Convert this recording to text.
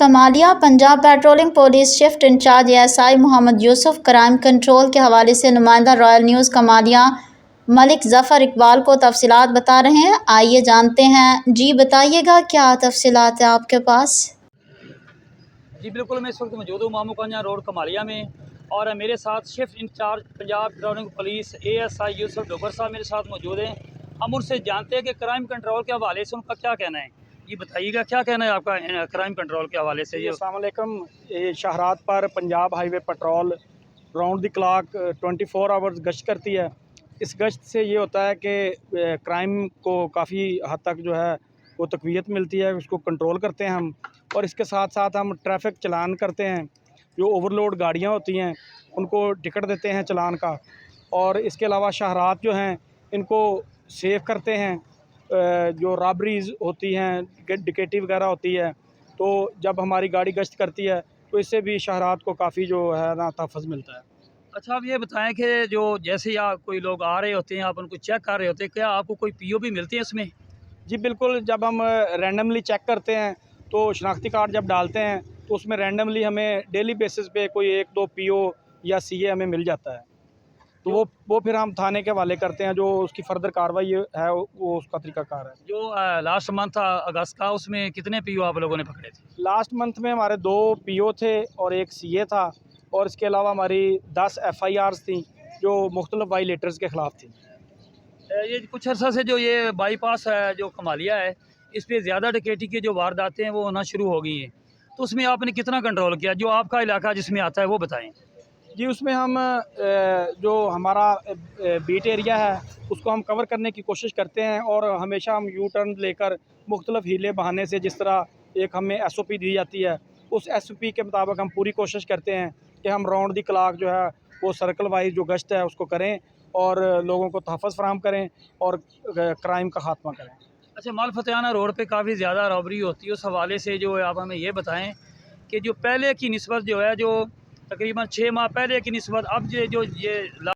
Kamalia Punjab patrolling police shift incharge ASI Mohammad Yusuf crime control के हवाले से नुमाइंदा रॉयल न्यूज़ कमालिया मलिक ज़फ़र इकबाल को तफसीलात बता रहे हैं। आइए जानते हैं। जी बताइएगा, क्या तफसीलात है आपके पास? जी बिल्कुल, मैं इस वक्त मौजूद हूँ मामू कांजा रोड कमालिया में, और मेरे साथ shift in charge Punjab patrolling police ASI Yusuf Dogar साहब मेरे साथ मौजूद हैं। हम उनसे जानते हैं कि क्राइम कंट्रोल के हवाले से उनका क्या कहना है। जी बताइएगा, क्या कहना है आपका क्राइम कंट्रोल के हवाले से? अस्सलाम वालेकुम। ये शाहरात पर Punjab highway petrol round the clock 24 hours गश्त करती है। इस गश्त से ये होता है कि क्राइम को काफ़ी हद तक जो है वो तक़वियत मिलती है, उसको कंट्रोल करते हैं हम। और इसके साथ साथ हम ट्रैफिक चलान करते हैं। जो ओवरलोड गाड़ियाँ होती हैं उनको टिकट देते हैं चलान का। और इसके अलावा शाहरात जो हैं इनको सेव करते हैं। जो रॉबरीज़ होती हैं, डिकेटी वगैरह होती है, तो जब हमारी गाड़ी गश्त करती है तो इससे भी शाहरात को काफ़ी जो है ना तहफ़्फ़ुज़ मिलता है। अच्छा, आप ये बताएं कि जो जैसे या कोई लोग आ रहे होते हैं, आप उनको चेक कर रहे होते हैं, क्या आपको कोई पीओ भी मिलती है इसमें? जी बिल्कुल, जब हम रैंडमली चेक करते हैं तो शनाख्ती कार्ड जब डालते हैं तो उसमें रैंडमली हमें डेली बेसिस पे कोई 1-2 पीओ या सीए हमें मिल जाता है। तो वो फिर हम थाने के हवाले करते हैं। जो उसकी फ़र्दर कार्रवाई है वो उसका तरीक़ाकार है। जो लास्ट मंथ था अगस्त का, उसमें कितने पीओ आप लोगों ने पकड़े थे? लास्ट मंथ में हमारे 2 पीओ थे और 1 सीए था। और इसके अलावा हमारी 10 एफआईआर्स थी जो मुख्तलिफ वायलेटर्स के ख़िलाफ़ थी। ये कुछ अर्सा से जो ये बाईपास है जो कमालिया है, इस पे ज़्यादा डकैती की जो वारदातें हैं वो होना शुरू हो गई हैं, तो उसमें आपने कितना कंट्रोल किया? जो आपका इलाका जिसमें आता है वो बताएं। जी, उसमें हम जो हमारा बीट एरिया है उसको हम कवर करने की कोशिश करते हैं। और हमेशा हम यू टर्न लेकर मुख्तलिफ हीले बहाने से, जिस तरह एक हमें एसओपी दी जाती है, उस एसओपी के मुताबिक हम पूरी कोशिश करते हैं कि हम राउंड द क्लॉक जो है वो सर्कल वाइज जो गश्त है उसको करें और लोगों को तहफ़्फ़ुज़ फराहम करें और क्राइम का ख़ात्मा करें। अच्छा, माल फतेहाना रोड पे काफ़ी ज़्यादा रॉबरी होती है, उस हवाले से जो है आप हमें ये बताएं कि जो पहले की निस्बत जो है, जो तकरीबन 6 माह पहले की निस्बत अब ये